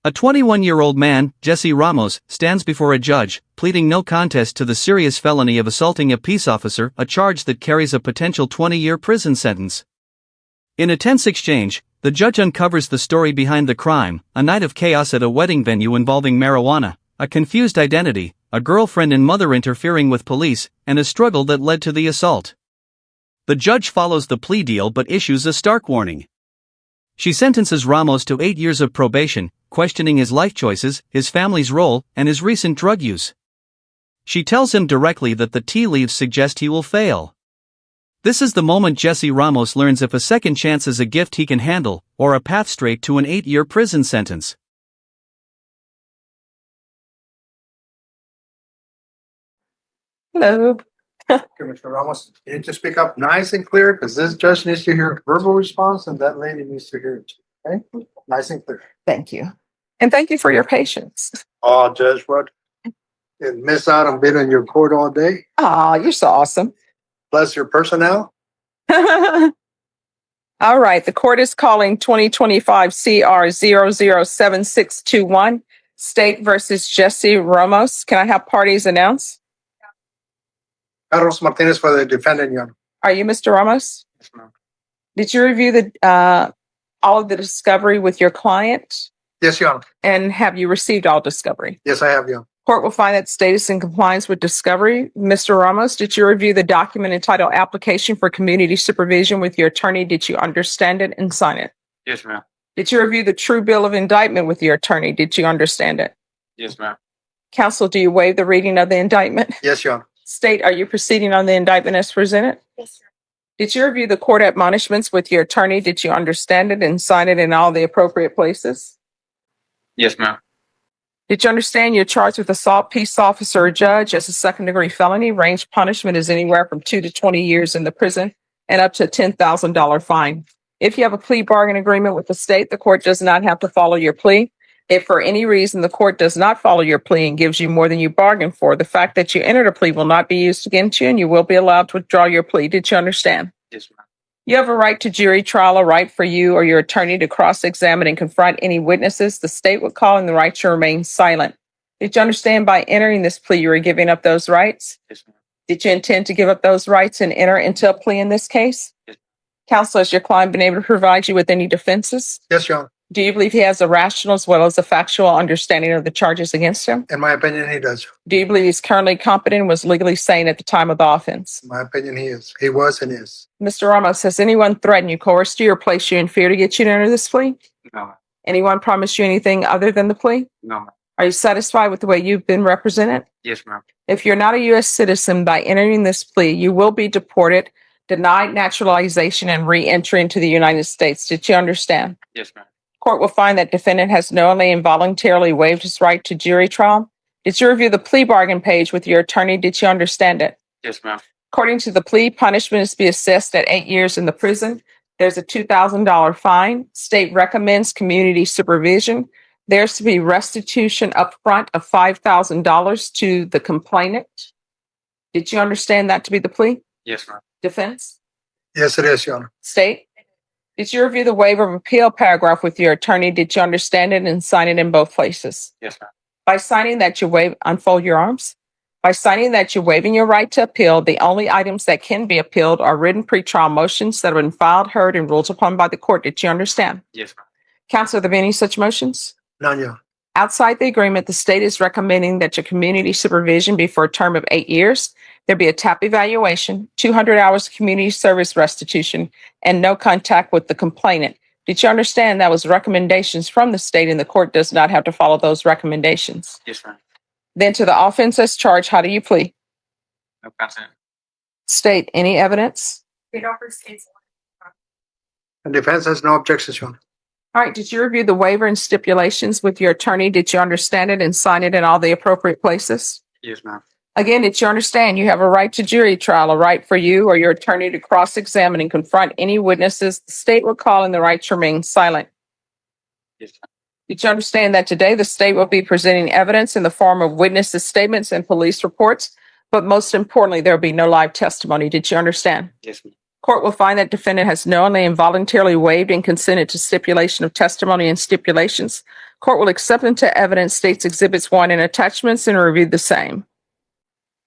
A 21-year-old man, Jesse Ramos, stands before a judge, pleading no contest to the serious felony of assaulting a peace officer, a charge that carries a potential 20-year prison sentence. In a tense exchange, the judge uncovers the story behind the crime: a night of chaos at a wedding venue involving marijuana, a confused identity, a girlfriend and mother interfering with police, and a struggle that led to the assault. The judge follows the plea deal but issues a stark warning. She sentences Ramos to 8 years of probation, questioning his life choices, his family's role, and his recent drug use. She tells him directly that the tea leaves suggest he will fail. This is the moment Jesse Ramos learns if a second chance is a gift he can handle, or a path straight to an 8-year prison sentence. Hello. Commissioner Ramos, you need to speak up nice and clear because this judge needs to hear a verbal response and that lady needs to hear it too. Okay? Nice and clear. Thank you. And thank you for your patience. Oh, Judge, what? You miss out on being in your court all day, Oh, you're so awesome. plus your personnel. All right. The court is calling 2025 CR 007621, State versus Jesse Ramos. Can I have parties announced? Carlos Martinez for the defendant, Your Honor. Are you Mr. Ramos? Yes, ma'am. Did you review the all of the discovery with your client? Yes, Your Honor. And have you received all discovery? Yes, I have, Your Honor. Court will find that state is in compliance with discovery. Mr. Ramos, did you review the document entitled Application for Community Supervision with your attorney? Did you understand it and sign it? Yes, ma'am. Did you review the true bill of indictment with your attorney? Did you understand it? Yes, ma'am. Counsel, do you waive the reading of the indictment? Yes, Your Honor. State, are you proceeding on the indictment as presented? Yes, sir. Did you review the court admonishments with your attorney? Did you understand it and sign it in all the appropriate places? Yes, ma'am. Did you understand you're charged with assault, peace officer, or judge as a second-degree felony? Range punishment is anywhere from 2 to 20 years in the prison and up to a $10,000 fine. If you have a plea bargain agreement with the state, the court does not have to follow your plea. If for any reason the court does not follow your plea and gives you more than you bargained for, the fact that you entered a plea will not be used against you and you will be allowed to withdraw your plea. Did you understand? Yes, ma'am. You have a right to jury trial, a right for you or your attorney to cross-examine and confront any witnesses. The state would call in the right to remain silent. Did you understand by entering this plea you are giving up those rights? Yes, ma'am. Did you intend to give up those rights and enter into a plea in this case? Yes. Counsel, has your client been able to provide you with any defenses? Yes, Your Honor. Do you believe he has a rational as well as a factual understanding of the charges against him? In my opinion, he does. Do you believe he's currently competent and was legally sane at the time of the offense? In my opinion, he is. He was and is. Mr. Ramos, has anyone threatened you, coerced you, or placed you in fear to get you to enter this plea? No, ma'am. Anyone promised you anything other than the plea? No, ma'am. Are you satisfied with the way you've been represented? Yes, ma'am. If you're not a U.S. citizen, by entering this plea, you will be deported, denied naturalization, and re-entry into the United States. Did you understand? Yes, ma'am. Court will find that defendant has knowingly and voluntarily waived his right to jury trial. Did you review the plea bargain page with your attorney? Did you understand it? Yes, ma'am. According to the plea, punishment is to be assessed at 8 years in the prison. There's a $2,000 fine. State recommends community supervision. There's to be restitution upfront of $5,000 to the complainant. Did you understand that to be the plea? Yes, ma'am. Defense? Yes, it is, Your Honor. State? Did you review the waiver of appeal paragraph with your attorney? Did you understand it and sign it in both places? Yes, ma'am. By signing that you waive, unfold your arms. By signing that you're waiving your right to appeal, the only items that can be appealed are written pretrial motions that have been filed, heard, and ruled upon by the court. Did you understand? Yes, ma'am. Counsel, are there any such motions? None, Your Honor. Outside the agreement, the state is recommending that your community supervision be for a term of 8 years. There be a TAP evaluation, 200 hours of community service restitution, and no contact with the complainant. Did you understand that was recommendations from the state and the court does not have to follow those recommendations? Yes, ma'am. Then to the offense as charged, how do you plead? No consent. State, any evidence? It offers states. And defense has no objections, Your Honor. All right, did you review the waiver and stipulations with your attorney? Did you understand it and sign it in all the appropriate places? Yes, ma'am. Again, did you understand you have a right to jury trial, a right for you or your attorney to cross-examine and confront any witnesses the state will call in the right to remain silent? Yes, ma'am. Did you understand that today the state will be presenting evidence in the form of witnesses' statements and police reports, but most importantly, there will be no live testimony? Did you understand? Yes, ma'am. Court will find that defendant has knowingly and voluntarily waived and consented to stipulation of testimony and stipulations. Court will accept into evidence state's exhibits 1 and attachments and review the same.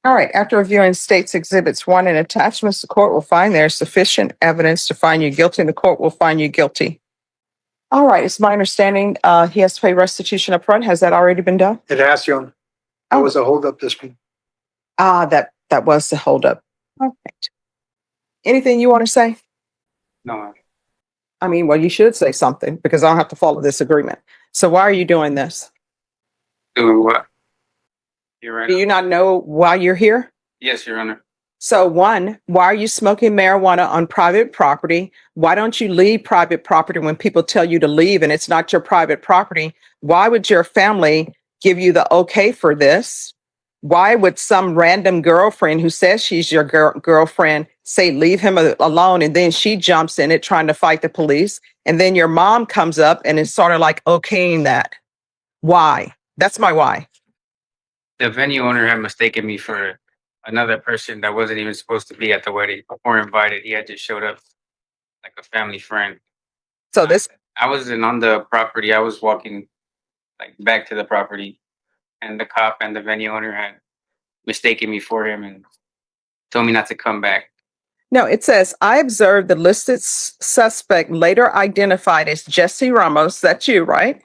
All right, after reviewing state's exhibits 1 and attachments, the court will find there is sufficient evidence to find you guilty, and the court will find you guilty. All right, it's my understanding he has to pay restitution up front. Has that already been done? It has, Your Honor. That was a holdup this week. That was the holdup. All right. Anything you want to say? No, ma'am. I mean, well, you should say something because I don't have to follow this agreement. So why are you doing this? Doing what? You're right. Do you not know why you're here? Yes, Your Honor. So one, why are you smoking marijuana on private property? Why don't you leave private property when people tell you to leave and it's not your private property? Why would your family give you the okay for this? Why would some random girlfriend who says she's your girlfriend say leave him alone, and then she jumps in it trying to fight the police, and then your mom comes up and is sort of like okaying that? Why? That's my why. The venue owner had mistaken me for another person that wasn't even supposed to be at the wedding or invited. He had just showed up like a family friend. So this, I wasn't on the property. I was walking like back to the property, and the cop and the venue owner had mistaken me for him and told me not to come back. no, it says, I observed the listed suspect later identified as Jesse Ramos. That's you, right?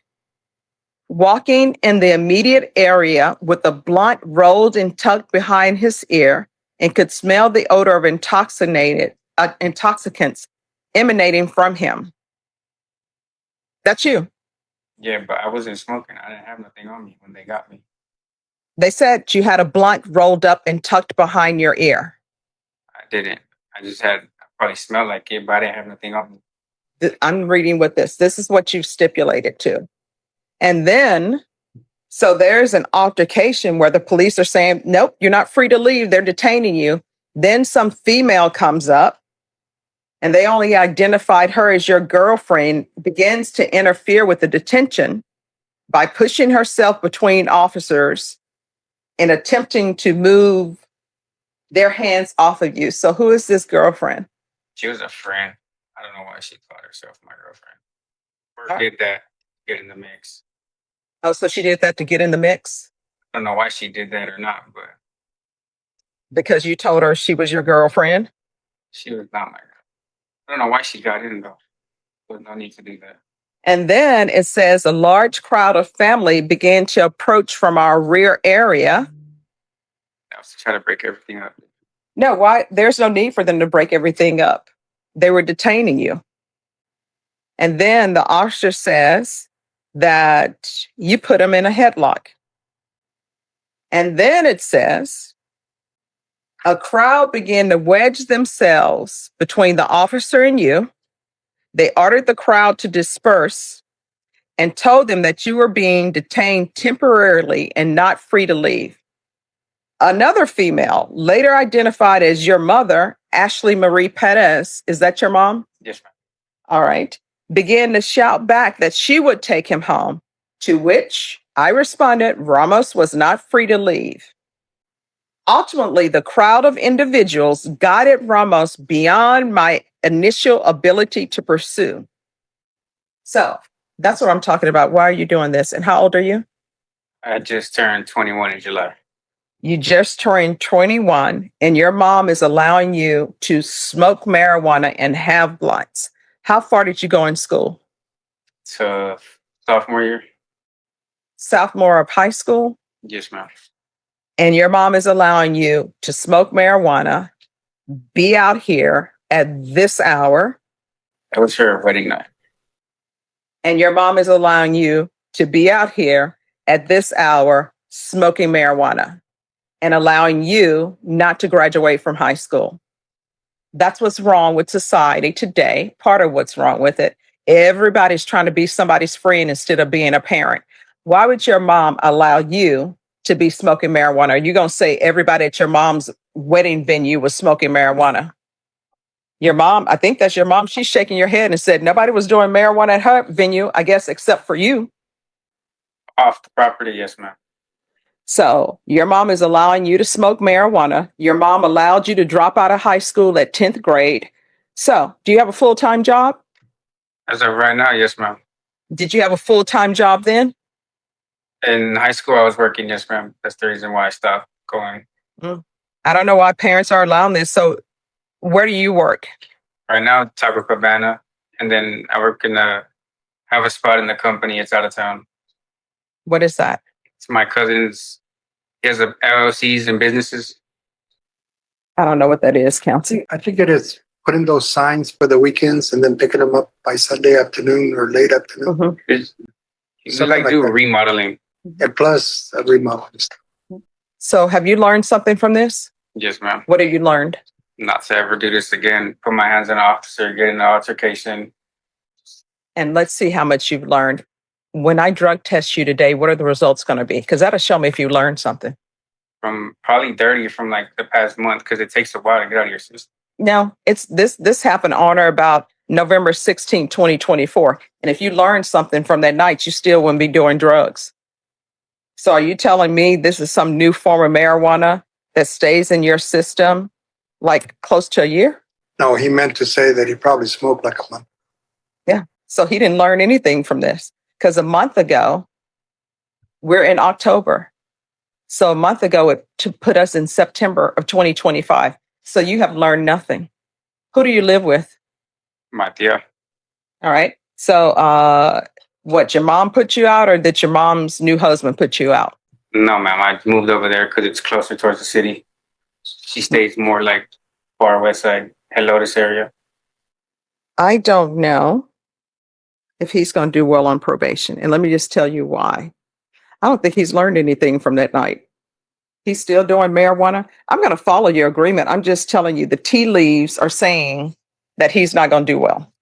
Walking in the immediate area with a blunt rolled and tucked behind his ear, and could smell the odor of intoxicants emanating from him. That's you. Yeah, but I wasn't smoking. I didn't have nothing on me when they got me. They said you had a blunt rolled up and tucked behind your ear. I didn't. I just had probably smelled like it, but I didn't have nothing on me. I'm reading with this. This is what you stipulated to. And then, so there's an altercation where the police are saying, nope, you're not free to leave. They're detaining you. Then some female comes up and they only identified her as your girlfriend, begins to interfere with the detention by pushing herself between officers and attempting to move their hands off of you. So who is this girlfriend? She was a friend. I don't know why she called herself my girlfriend. Or Huh? did that get in the mix. Oh, so she did that to get in the mix I don't know why she did that or not, but because you told her she was your girlfriend? she was not my girl. I don't know why she got in though. There was no need to do that. And then it says a large crowd of family began to approach from our rear area. That was to try to break everything up. No, why? There's no need for them to break everything up. They were detaining you. And then the officer says that you put them in a headlock. And then it says a crowd began to wedge themselves between the officer and you. They ordered the crowd to disperse and told them that you were being detained temporarily and not free to leave. Another female, later identified as your mother, Ashley Marie Perez, is that your mom? Yes, ma'am. All right, began to shout back that she would take him home, to which I responded, Ramos was not free to leave. Ultimately, the crowd of individuals guided Ramos beyond my initial ability to pursue. So that's what I'm talking about. Why are you doing this? And how old are you? I just turned 21 in July. You just turned 21 and your mom is allowing you to smoke marijuana and have blunts. How far did you go in school? So sophomore year? Sophomore of high school? Yes, ma'am. And your mom is allowing you to smoke marijuana, be out here at this hour. That was her wedding night. And your mom is allowing you to be out here at this hour smoking marijuana and allowing you not to graduate from high school. That's what's wrong with society today. Part of what's wrong with it. Everybody's trying to be somebody's friend instead of being a parent. Why would your mom allow you to be smoking marijuana? Are you going to say everybody at your mom's wedding venue was smoking marijuana? Your mom, I think that's your mom. She's shaking your head and said nobody was doing marijuana at her venue, I guess, except for you. Off the property, yes, ma'am. So your mom is allowing you to smoke marijuana. Your mom allowed you to drop out of high school at 10th grade. So do you have a full-time job? As of right now, yes, ma'am. Did you have a full-time job then? In high school, I was working, yes, ma'am. That's the reason why I stopped going. I don't know why parents are allowing this. So where do you work? Right now, Taco Cabana, and then I work in have a spot in the company. It's out of town. What is that? It's my cousin's. He has a LLCs and businesses. I don't know what that is, counsel. I think it is putting those signs for the weekends and then picking them up by Sunday afternoon or late afternoon. Mhm. We Something like like do that. remodeling. And plus a remodel. So have you learned something from this? Yes, ma'am. What have you learned? Not to ever do this again. Put my hands on an officer, get in an altercation. And let's see how much you've learned. When I drug test you today, what are the results going to be? Because that'll show me if you learned something. From probably dirty from like the past month because it takes a while to get out of your system. No, it's this happened on or about November 16, 2024. And if you learned something from that night, you still wouldn't be doing drugs. So are you telling me this is some new form of marijuana that stays in your system like close to a year? No, he meant to say that he probably smoked like a month. Yeah. So he didn't learn anything from this because a month ago, we're in October. So a month ago, it to put us in September of 2025. So you have learned nothing. Who do you live with? My tia. All right. So what, your mom put you out or did your mom's new husband put you out? No, ma'am. I moved over there because it's closer towards the city. She stays more like far west side, Headlock area. I don't know if he's going to do well on probation. And let me just tell you why. I don't think he's learned anything from that night. He's still doing marijuana. I'm going to follow your agreement. I'm just telling you the tea leaves are saying that he's not going to do well.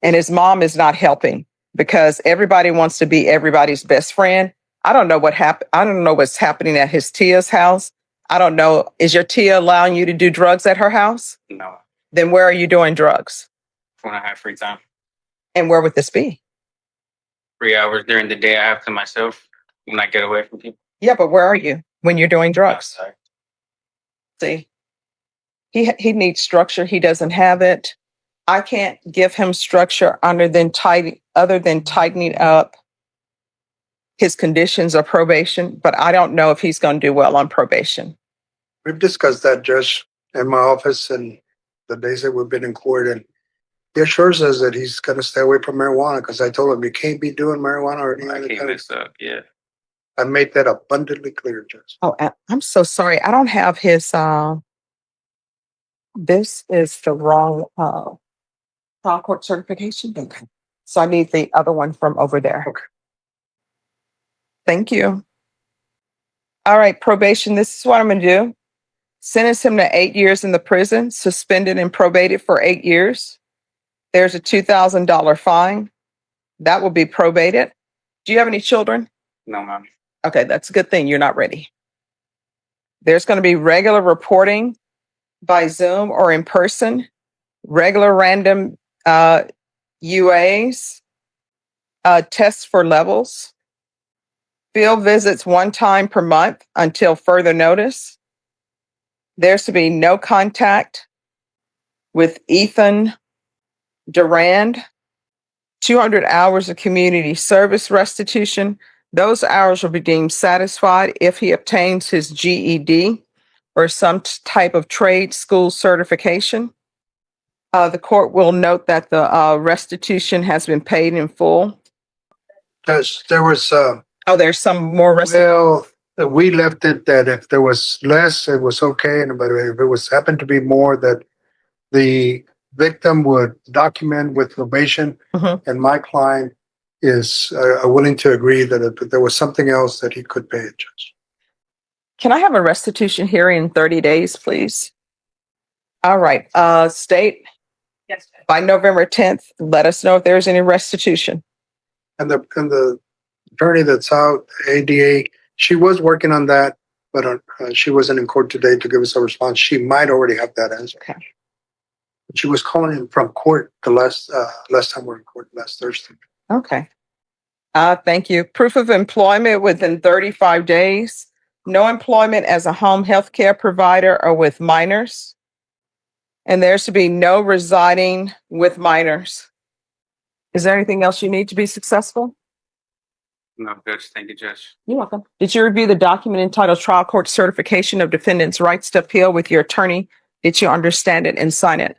And his mom is not helping because everybody wants to be everybody's best friend. I don't know what happened. I don't know what's happening at his tia's house. I don't know. Is your tia allowing you to do drugs at her house? No. Then where are you doing drugs? When I have free time. And where would this be? 3 hours during the day I have to myself when I get away from people. Yeah, but where are you when you're doing drugs? Outside. See, he needs structure. He doesn't have it. I can't give him structure other than tightening up his conditions of probation, but I don't know if he's going to do well on probation. We've discussed that, Judge, in my office and the days that we've been in court. And he assures us that he's going to stay away from marijuana because I told him you can't be doing marijuana or any I other can't kind of. mess up. Yeah. I made that abundantly clear, Judge. Oh, I'm so sorry. I don't have his, this is the wrong trial court certification. Okay. So I need the other one from over there. Okay. Thank you. All right, probation. This is what I'm going to do. Sentence him to 8 years in the prison, suspended and probated for 8 years. There's a $2,000 fine. That will be probated. Do you have any children? No, ma'am. Okay, that's a good thing. You're not ready. There's going to be regular reporting by Zoom or in person, regular random UAs, tests for levels, field visits 1 time per month until further notice. There's to be no contact with Ethan Durand, 200 hours of community service restitution. Those hours will be deemed satisfied if he obtains his GED or some type of trade school certification. The court will note that the restitution has been paid in full. Judge, there was, Oh, there's some more restitution. well, we left it that if there was less, it was okay. But if it was happened to be more, that the victim would document with probation. Mhm. And my client is willing to agree that if there was something else that he could pay it, Judge. Can I have a restitution hearing in 30 days, please? All right, state. Yes. By November 10th, let us know if there's any restitution. And the attorney that's out, ADA, she was working on that, but she wasn't in court today to give us a response. She might already have that answer. Okay. She was calling in from court the last time we were in court, last Thursday. Okay. Thank you. Proof of employment within 35 days. No employment as a home health care provider or with minors. And there's to be no residing with minors. Is there anything else you need to be successful? No, Judge. Thank you, Judge. You're welcome. Did you review the document entitled Trial Court Certification of Defendant's Rights to Appeal with your attorney? Did you understand it and sign it?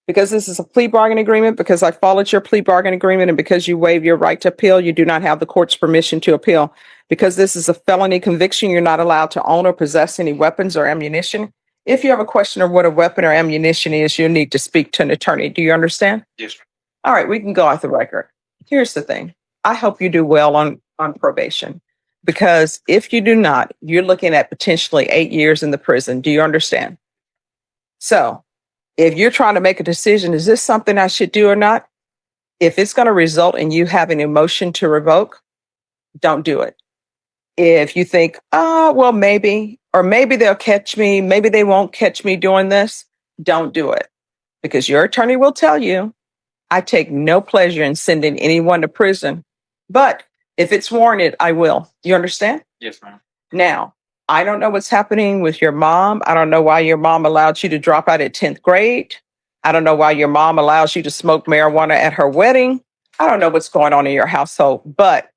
Because this is a plea bargain agreement, because I followed your plea bargain agreement, and because you waive your right to appeal, you do not have the court's permission to appeal. Because this is a felony conviction, you're not allowed to own or possess any weapons or ammunition. If you have a question of what a weapon or ammunition is, you'll need to speak to an attorney. Do you understand? Yes, ma'am. All right, we can go off the record. Here's the thing. I hope you do well on probation, because if you do not, you're looking at potentially 8 years in the prison. Do you understand? So if you're trying to make a decision, is this something I should do or not? If it's going to result in you having a motion to revoke, don't do it. If you think, oh, well, maybe, or maybe they'll catch me, maybe they won't catch me doing this, don't do it. Because your attorney will tell you, I take no pleasure in sending anyone to prison, but if it's warranted, I will. You understand? Yes, ma'am. Now, I don't know what's happening with your mom. I don't know why your mom allowed you to drop out at 10th grade. I don't know why your mom allows you to smoke marijuana at her wedding. I don't know what's going on in your household, but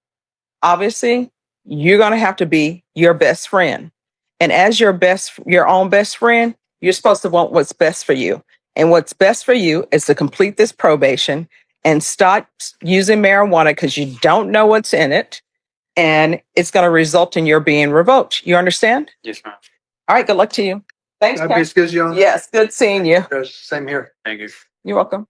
obviously you're going to have to be your best friend. And as your own best friend, you're supposed to want what's best for you. And what's best for you is to complete this probation and stop using marijuana because you don't know what's in it. And it's going to result in your being revoked. You understand? Yes, ma'am. All right. Good luck to you. Thanks, That'd Kat. be excuse you on. Yes. Good seeing you. Same here. Thank you. You're welcome.